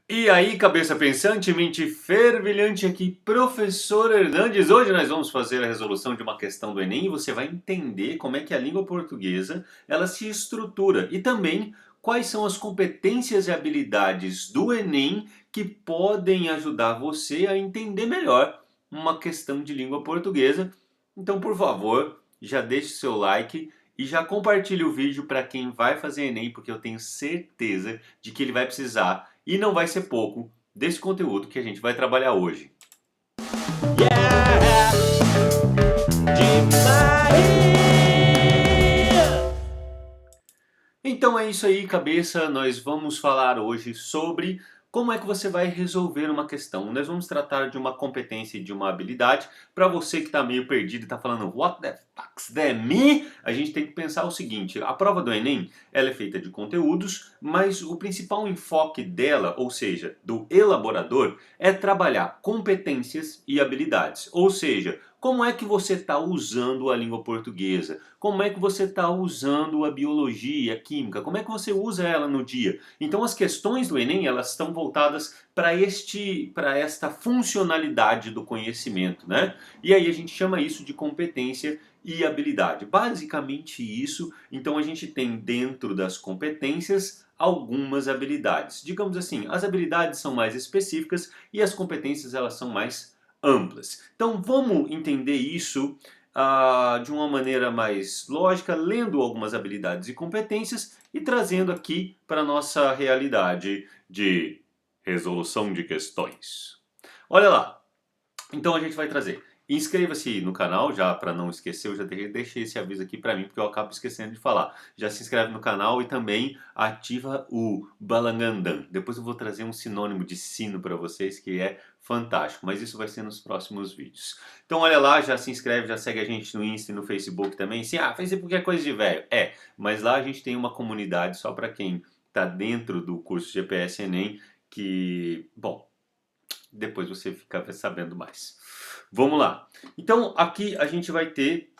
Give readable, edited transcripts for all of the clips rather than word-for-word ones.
E aí, cabeça pensante, mente fervilhante, aqui, professor Hernandes. Hoje nós vamos fazer a resolução de uma questão do Enem e você vai entender como é que a língua portuguesa ela se estrutura e também quais são as competências e habilidades do Enem que podem ajudar você a entender melhor uma questão de língua portuguesa. Então, por favor, já deixe seu like e já compartilhe o vídeo para quem vai fazer Enem, porque eu tenho certeza de que ele vai precisar, e não vai ser pouco, desse conteúdo que a gente vai trabalhar hoje. Yeah! Demais! Então é isso aí, cabeça. Nós vamos falar hoje sobre como é que você vai resolver uma questão. Nós vamos tratar de uma competência e de uma habilidade. Para você que está meio perdido e está falando What the fuck's that me? A gente tem que pensar o seguinte, a prova do Enem ela é feita de conteúdos, mas o principal enfoque dela, ou seja, do elaborador, é trabalhar competências e habilidades. Ou seja, como é que você está usando a língua portuguesa? Como é que você está usando a biologia, a química? Como é que você usa ela no dia? Então as questões do Enem elas estão voltadas para esta funcionalidade do conhecimento, né? E aí a gente chama isso de competência e habilidade. Basicamente isso. Então a gente tem dentro das competências algumas habilidades. Digamos assim, as habilidades são mais específicas e as competências elas são mais amplas. Então vamos entender isso de uma maneira mais lógica, lendo algumas habilidades e competências e trazendo aqui para a nossa realidade de resolução de questões. Olha lá, então a gente vai trazer. Inscreva-se no canal, já para não esquecer, eu já deixei esse aviso aqui para mim, porque eu acabo esquecendo de falar. Já se inscreve no canal e também ativa o Balangandã. Depois eu vou trazer um sinônimo de sino para vocês, que é fantástico, mas isso vai ser nos próximos vídeos. Então olha lá, já se inscreve, já segue a gente no Insta e no Facebook também. Sim, Facebook é coisa de velho. É, mas lá a gente tem uma comunidade só para quem está dentro do curso GPS Enem, que, bom, depois você fica sabendo mais. Vamos lá. Então aqui a gente vai ter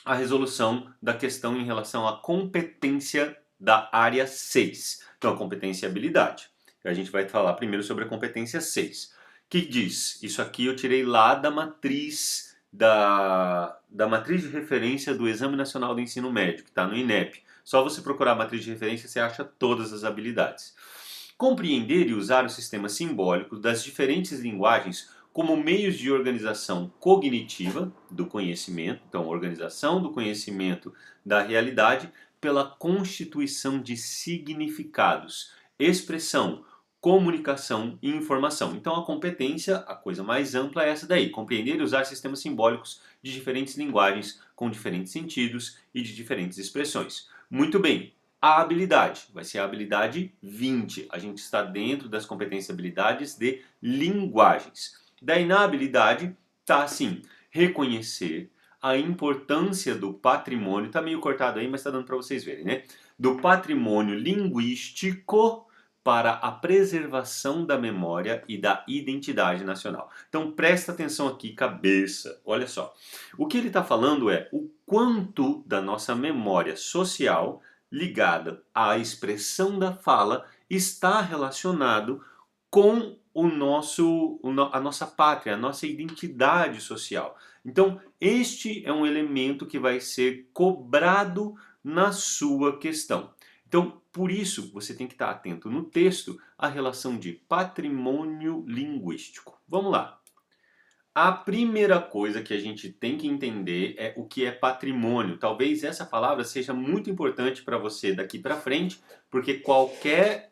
a resolução da questão em relação à competência da área 6. Então a competência e habilidade. A gente vai falar primeiro sobre a competência 6. Que diz, isso aqui eu tirei lá da matriz da matriz de referência do Exame Nacional do Ensino Médio, que está no INEP. Só você procurar a matriz de referência você acha todas as habilidades. Compreender e usar o sistema simbólico das diferentes linguagens como meios de organização cognitiva do conhecimento, então organização do conhecimento da realidade pela constituição de significados, expressão, comunicação e informação. Então a competência, a coisa mais ampla é essa daí, compreender e usar sistemas simbólicos de diferentes linguagens com diferentes sentidos e de diferentes expressões. Muito bem. A habilidade vai ser a habilidade 20. A gente está dentro das competências e habilidades de linguagens. Daí na habilidade está assim, reconhecer a importância do patrimônio, está meio cortado aí, mas está dando para vocês verem, né? Do patrimônio linguístico para a preservação da memória e da identidade nacional. Então presta atenção aqui, cabeça. Olha só. O que ele está falando é o quanto da nossa memória social ligada à expressão da fala está relacionado com a nossa pátria, a nossa identidade social. Então, este é um elemento que vai ser cobrado na sua questão. Então, por isso, você tem que estar atento no texto à relação de patrimônio linguístico. Vamos lá. A primeira coisa que a gente tem que entender é o que é patrimônio. Talvez essa palavra seja muito importante para você daqui para frente, porque qualquer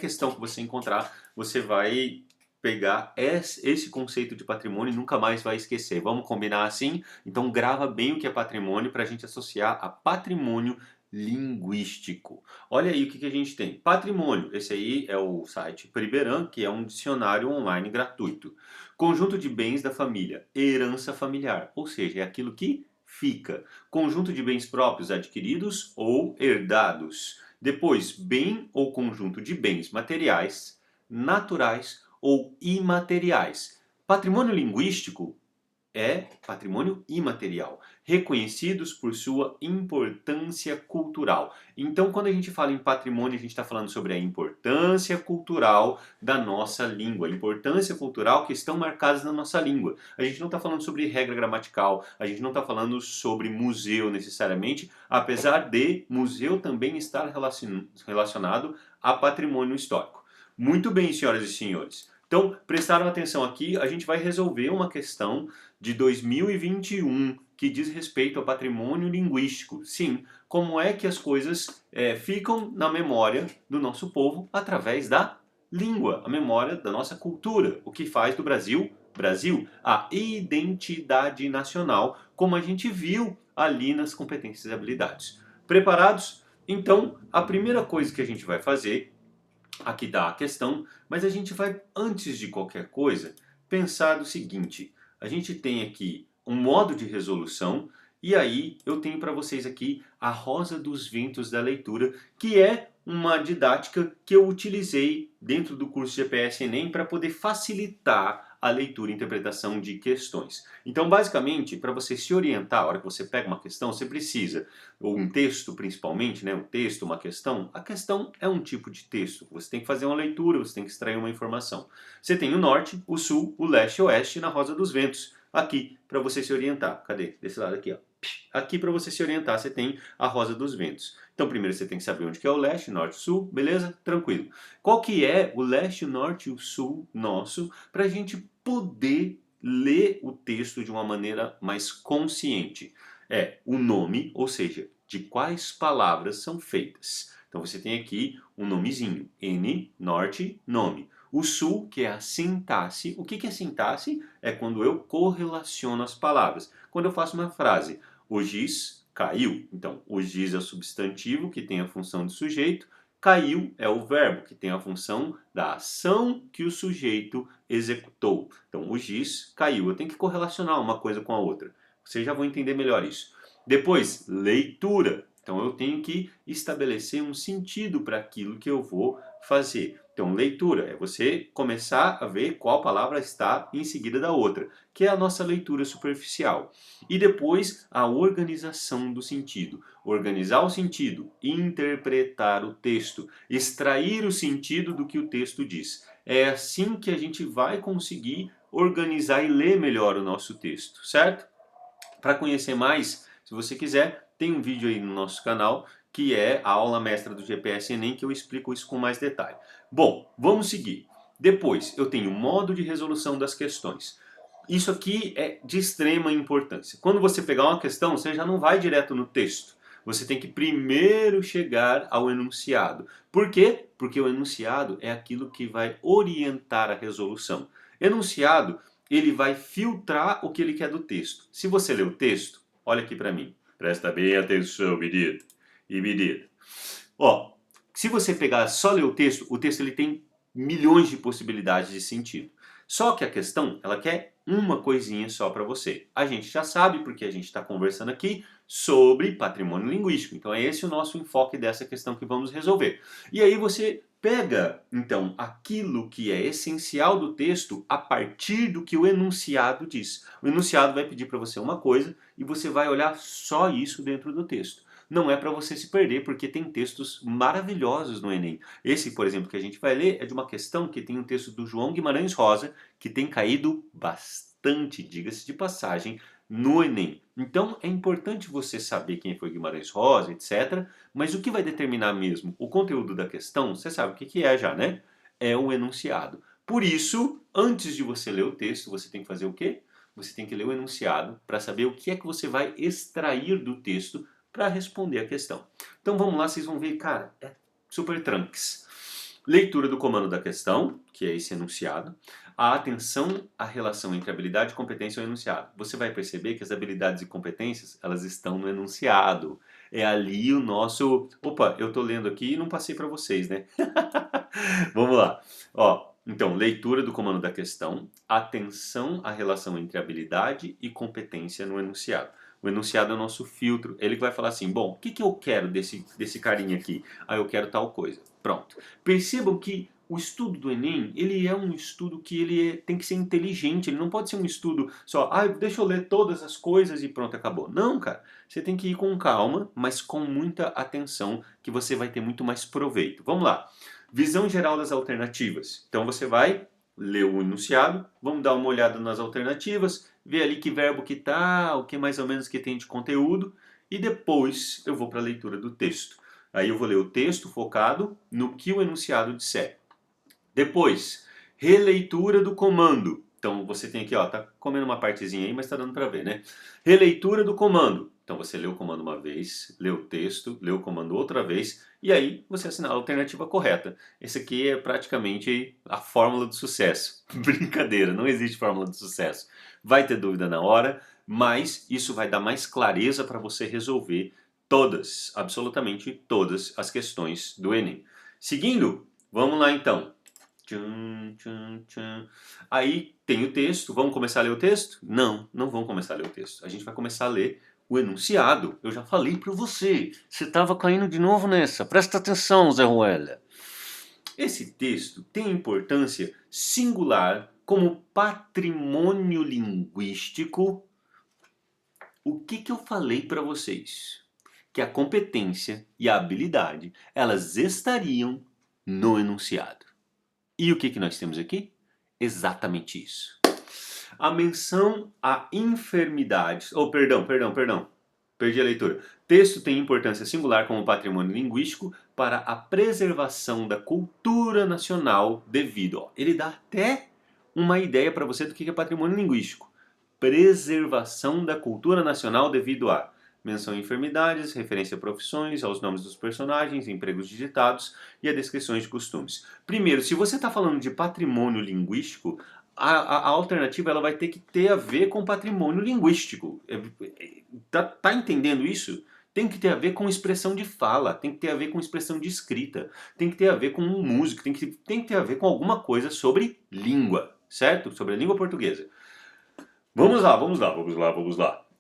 questão que você encontrar, você vai pegar esse conceito de patrimônio e nunca mais vai esquecer. Vamos combinar assim? Então grava bem o que é patrimônio para a gente associar a patrimônio linguístico. Olha aí o que a gente tem. Patrimônio, esse aí é o site Priberan, que é um dicionário online gratuito. Conjunto de bens da família, herança familiar, ou seja, é aquilo que fica. Conjunto de bens próprios adquiridos ou herdados. Depois, bem ou conjunto de bens materiais, naturais ou imateriais. Patrimônio linguístico é patrimônio imaterial. reconhecidos por sua importância cultural. Então, quando a gente fala em patrimônio, a gente está falando sobre a importância cultural da nossa língua, a importância cultural que estão marcadas na nossa língua. A gente não está falando sobre regra gramatical, a gente não está falando sobre museu necessariamente, apesar de museu também estar relacionado a patrimônio histórico. Muito bem, senhoras e senhores. Então, prestaram atenção aqui, a gente vai resolver uma questão de 2021 que diz respeito ao patrimônio linguístico. Sim, como é que as coisas ficam na memória do nosso povo através da língua, a memória da nossa cultura, o que faz do Brasil, Brasil, a identidade nacional, como a gente viu ali nas competências e habilidades. Preparados? Então, a primeira coisa que a gente vai fazer, aqui dá a questão, mas a gente vai, antes de qualquer coisa, pensar do seguinte: a gente tem aqui um modo de resolução, e aí eu tenho para vocês aqui a Rosa dos Ventos da Leitura, que é uma didática que eu utilizei dentro do curso GPS Enem para poder facilitar a leitura e interpretação de questões. Então, basicamente, para você se orientar, a hora que você pega uma questão, você precisa, ou um texto principalmente, né, um texto, uma questão. A questão é um tipo de texto. Você tem que fazer uma leitura, você tem que extrair uma informação. Você tem o norte, o sul, o leste e o oeste na Rosa dos Ventos. Aqui, para você se orientar. Cadê? Desse lado aqui, ó. Aqui para você se orientar, você tem a Rosa dos Ventos. Então primeiro você tem que saber onde que é o leste, norte, sul, beleza? Tranquilo. Qual que é o leste, o norte e o sul nosso para a gente poder ler o texto de uma maneira mais consciente? É o nome, ou seja, de quais palavras são feitas. Então você tem aqui um nomezinho, N, norte, nome. O sul, que é a sintaxe. O que é sintaxe? É quando eu correlaciono as palavras. Quando eu faço uma frase, o giz caiu. Então, o giz é o substantivo que tem a função de sujeito, caiu é o verbo que tem a função da ação que o sujeito executou. Então, o giz caiu. Eu tenho que correlacionar uma coisa com a outra. Vocês já vão entender melhor isso. Depois, leitura. Então, eu tenho que estabelecer um sentido para aquilo que eu vou fazer. Então, leitura é você começar a ver qual palavra está em seguida da outra, que é a nossa leitura superficial. E depois, a organização do sentido. Organizar o sentido, interpretar o texto, extrair o sentido do que o texto diz. É assim que a gente vai conseguir organizar e ler melhor o nosso texto, certo? Para conhecer mais, se você quiser, tem um vídeo aí no nosso canal que é a aula mestra do GPS Enem, que eu explico isso com mais detalhe. Bom, vamos seguir. Depois, eu tenho o modo de resolução das questões. Isso aqui é de extrema importância. Quando você pegar uma questão, você já não vai direto no texto. Você tem que primeiro chegar ao enunciado. Por quê? Porque o enunciado é aquilo que vai orientar a resolução. Enunciado, ele vai filtrar o que ele quer do texto. Se você lê o texto, olha aqui para mim. Presta bem atenção, menino e menina. Ó, se você pegar só ler o texto ele tem milhões de possibilidades de sentido. Só que a questão, ela quer uma coisinha só para você. A gente já sabe, porque a gente está conversando aqui sobre patrimônio linguístico. Então é esse o nosso enfoque dessa questão que vamos resolver. E aí você pega, então, aquilo que é essencial do texto a partir do que o enunciado diz. O enunciado vai pedir para você uma coisa e você vai olhar só isso dentro do texto. Não é para você se perder, porque tem textos maravilhosos no Enem. Esse, por exemplo, que a gente vai ler é de uma questão que tem um texto do João Guimarães Rosa, que tem caído bastante, diga-se de passagem, no Enem. Então é importante você saber quem foi Guimarães Rosa, etc. Mas o que vai determinar mesmo o conteúdo da questão, você sabe o que é já, né? É o enunciado. Por isso, antes de você ler o texto, você tem que fazer o quê? Você tem que ler o enunciado para saber o que é que você vai extrair do texto para responder a questão. Então vamos lá, vocês vão ver, cara, é super tranques. Leitura do comando da questão, que é esse enunciado. A atenção à relação entre habilidade, competência e o enunciado. Você vai perceber que as habilidades e competências, elas estão no enunciado. É ali o nosso... Opa, eu tô lendo aqui e não passei para vocês, né? Vamos lá. Ó, então, leitura do comando da questão, atenção à relação entre habilidade e competência no enunciado. O enunciado é o nosso filtro. Ele vai falar assim, bom, o que eu quero desse carinha aqui? Ah, eu quero tal coisa. Pronto. Percebam que o estudo do Enem, ele é um estudo que tem que ser inteligente, ele não pode ser um estudo só, deixa eu ler todas as coisas e pronto, acabou. Não, cara, você tem que ir com calma, mas com muita atenção, que você vai ter muito mais proveito. Vamos lá, visão geral das alternativas. Então você vai ler o enunciado, vamos dar uma olhada nas alternativas, ver ali que verbo que tá, o que mais ou menos que tem de conteúdo, e depois eu vou para a leitura do texto. Aí eu vou ler o texto focado no que o enunciado disser. Depois, releitura do comando. Então você tem aqui, ó, tá comendo uma partezinha aí, mas tá dando para ver, né? Releitura do comando. Então você lê o comando uma vez, lê o texto, lê o comando outra vez, e aí você assinala a alternativa correta. Esse aqui é praticamente a fórmula do sucesso. Brincadeira, não existe fórmula do sucesso. Vai ter dúvida na hora, mas isso vai dar mais clareza para você resolver todas, absolutamente todas as questões do Enem. Seguindo, vamos lá então. Tchum, tchum, tchum. Aí tem o texto. Vamos começar a ler o texto? Não, não vamos começar a ler o texto. A gente vai começar a ler o enunciado. Eu já falei para você. Você estava caindo de novo nessa. Presta atenção, Zé Ruela. Esse texto tem importância singular como patrimônio linguístico. O que eu falei para vocês? Que a competência e a habilidade, elas estariam no enunciado. E o que nós temos aqui? Exatamente isso. A menção a enfermidades... perdão. Perdi a leitura. Texto tem importância singular como patrimônio linguístico para a preservação da cultura nacional devido... ele dá até uma ideia para você do que é patrimônio linguístico. Preservação da cultura nacional devido a... menção a enfermidades, referência a profissões, aos nomes dos personagens, empregos digitados e a descrições de costumes. Primeiro, se você está falando de patrimônio linguístico, a alternativa ela vai ter que ter a ver com patrimônio linguístico. Tá entendendo isso? Tem que ter a ver com expressão de fala, tem que ter a ver com expressão de escrita, tem que ter a ver com música, tem que ter a ver com alguma coisa sobre língua, certo? Sobre a língua portuguesa. Vamos lá.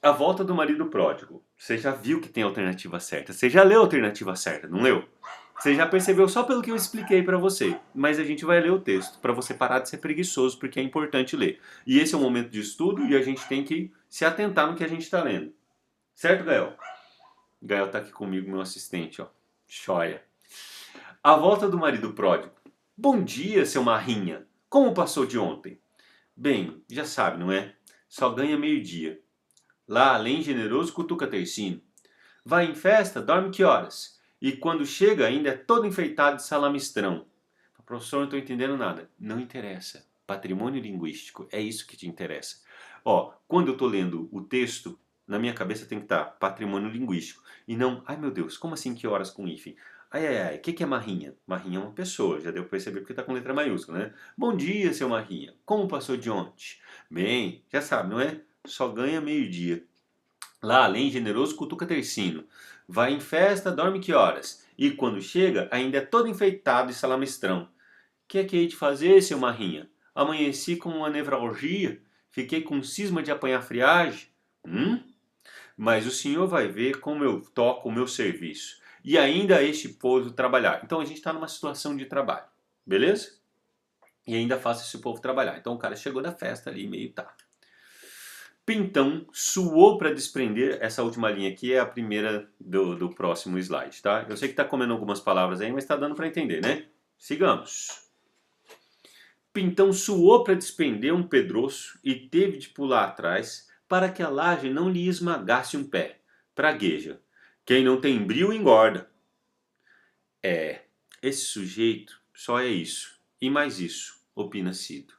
A volta do marido pródigo. Você já viu que tem a alternativa certa. Você já leu a alternativa certa, não leu? Você já percebeu só pelo que eu expliquei para você. Mas a gente vai ler o texto para você parar de ser preguiçoso, porque é importante ler. E esse é um momento de estudo e a gente tem que se atentar no que a gente está lendo. Certo, Gael? Gael está aqui comigo, meu assistente, ó. Choia. A volta do marido pródigo. Bom dia, seu marrinha. Como passou de ontem? Bem, já sabe, não é? Só ganha meio-dia. Lá, além generoso, cutuca tercino. Vai em festa, dorme que horas? E quando chega, ainda é todo enfeitado de salamistrão. Professor, não estou entendendo nada. Não interessa. Patrimônio linguístico, é isso que te interessa. Ó, quando eu estou lendo o texto, na minha cabeça tem que estar patrimônio linguístico. E não, ai meu Deus, como assim que horas com hífen? O que é marrinha? Marrinha é uma pessoa, já deu para perceber porque está com letra maiúscula, né? Bom dia, seu marrinha. Como passou de ontem? Bem, já sabe, não é? Só ganha meio-dia. Lá, além generoso, cutuca tercino. Vai em festa, dorme que horas? E quando chega, ainda é todo enfeitado de salamistrão. Que é que hei de fazer, seu marrinha? Amanheci com uma nevralgia, fiquei com cisma de apanhar friagem. Mas o senhor vai ver como eu toco o meu serviço. E ainda este povo trabalhar. Então a gente está numa situação de trabalho, beleza? E ainda faço esse povo trabalhar. Então o cara chegou da festa ali, meio tá. Pintão suou para desprender, essa última linha aqui é a primeira do próximo slide, tá? Eu sei que está comendo algumas palavras aí, mas está dando para entender, né? Sigamos. Pintão suou para desprender um pedroço e teve de pular atrás para que a laje não lhe esmagasse um pé. Pragueja. Quem não tem brio engorda. Esse sujeito só é isso. E mais isso, opina Cido.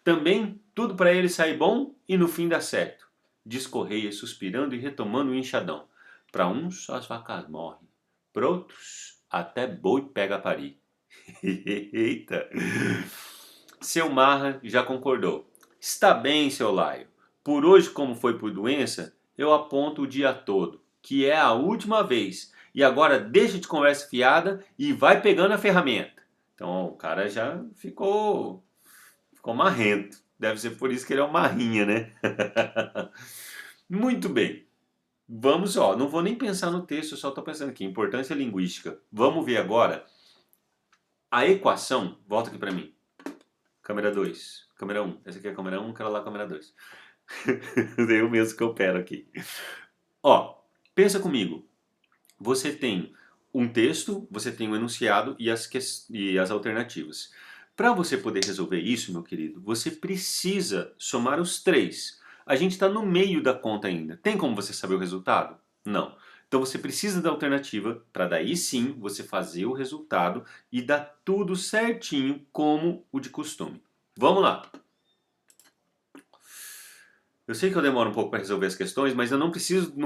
Também tudo para ele sai bom e no fim dá certo. Diz Correia suspirando e retomando o enxadão. Para uns as vacas morrem, para outros até boi pega a parir. Eita! Seu Marra já concordou. Está bem, seu Laio. Por hoje, como foi por doença, eu aponto o dia todo, que é a última vez. E agora deixa de conversa fiada e vai pegando a ferramenta. Então o cara já ficou marrento. Deve ser por isso que ele é um marrinha, né? Muito bem. Vamos, não vou nem pensar no texto, eu só estou pensando aqui. Importância linguística. Vamos ver agora A equação, volta aqui para mim. Câmera 2, câmera 1. Essa aqui é a câmera 1, aquela lá é a câmera 2. Eu mesmo que opero aqui. Ó, pensa comigo. Você tem um texto, você tem um enunciado e as alternativas. Para você poder resolver isso, meu querido, você precisa somar os três. A gente está no meio da conta ainda. Tem como você saber o resultado? Não. Então você precisa da alternativa para daí sim você fazer o resultado e dar tudo certinho como o de costume. Vamos lá. Eu sei que eu demoro um pouco para resolver as questões, mas eu não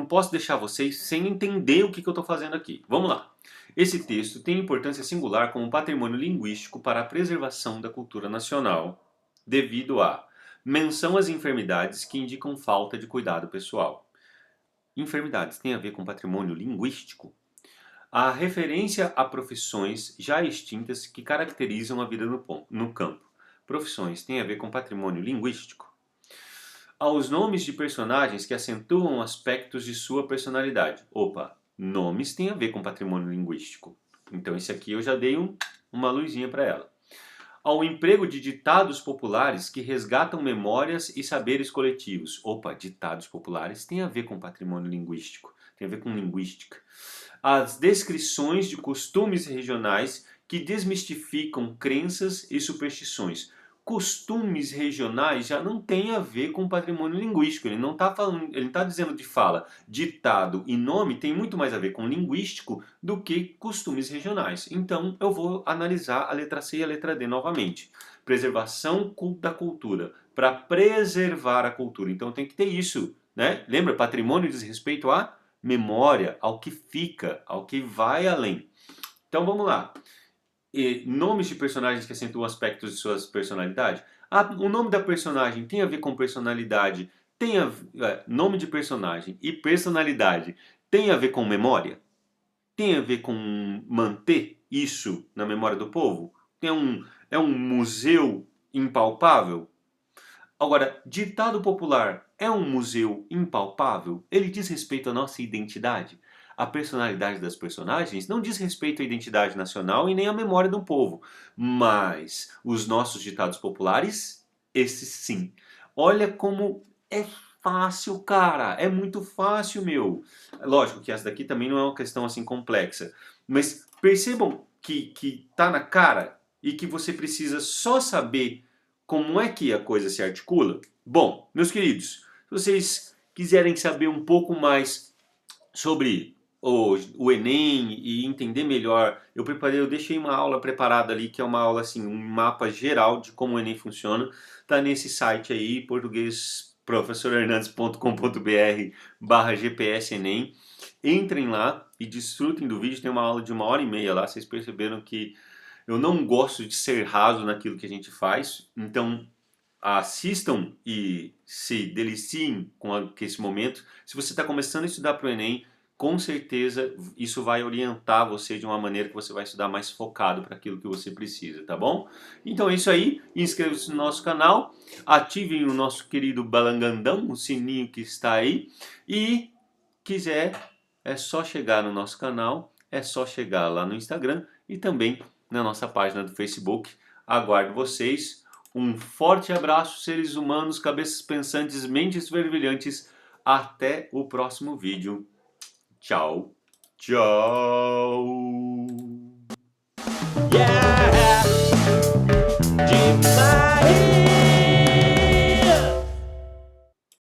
posso deixar vocês sem entender o que eu estou fazendo aqui. Vamos lá. Esse texto tem importância singular como patrimônio linguístico para a preservação da cultura nacional, devido à menção às enfermidades que indicam falta de cuidado pessoal. Enfermidades têm a ver com patrimônio linguístico? A referência a profissões já extintas que caracterizam a vida no campo. Profissões têm a ver com patrimônio linguístico? Aos nomes de personagens que acentuam aspectos de sua personalidade. Opa, nomes têm a ver com patrimônio linguístico. Então esse aqui eu já dei uma luzinha para ela. Ao emprego de ditados populares que resgatam memórias e saberes coletivos. Opa, ditados populares têm a ver com patrimônio linguístico, tem a ver com linguística. As descrições de costumes regionais que desmistificam crenças e superstições. Costumes regionais já não tem a ver com patrimônio linguístico. Ele não está falando, ele está dizendo de fala, ditado e nome tem muito mais a ver com linguístico do que costumes regionais. Então eu vou analisar a letra C e a letra D novamente. Preservação da cultura, para preservar a cultura. Então tem que ter isso, né? Lembra, patrimônio diz respeito à memória, ao que fica, ao que vai além. Então vamos lá. Nomes de personagens que acentuam aspectos de suas personalidades. O nome da personagem tem a ver com personalidade. Nome de personagem e personalidade tem a ver com memória? Tem a ver com manter isso na memória do povo? É um museu impalpável? Agora, ditado popular é um museu impalpável? Ele diz respeito à nossa identidade? A personalidade das personagens não diz respeito à identidade nacional e nem à memória do povo. Mas os nossos ditados populares, esses sim. Olha como é fácil, cara. É muito fácil, meu. Lógico que essa daqui também não é uma questão assim complexa. Mas percebam que tá na cara e que você precisa só saber como é que a coisa se articula? Bom, meus queridos, se vocês quiserem saber um pouco mais sobre o Enem e entender melhor, eu deixei uma aula preparada ali, que é uma aula assim, um mapa geral de como o Enem funciona. Tá nesse site aí, portuguesprofessorhernandes.com.br/GPS Enem. Entrem lá e desfrutem do vídeo, tem uma aula de 1h30 lá, vocês perceberam que eu não gosto de ser raso naquilo que a gente faz, então assistam e se deliciem com esse momento. Se você está começando a estudar para o Enem, com certeza isso vai orientar você de uma maneira que você vai estudar mais focado para aquilo que você precisa, tá bom? Então é isso aí, inscreva-se no nosso canal, ativem o nosso querido balangandão, o sininho que está aí, e quiser é só chegar no nosso canal, é só chegar lá no Instagram e também na nossa página do Facebook. Aguardo vocês. Um forte abraço, seres humanos, cabeças pensantes, mentes fervilhantes. Até o próximo vídeo. Tchau, tchau. Yeah!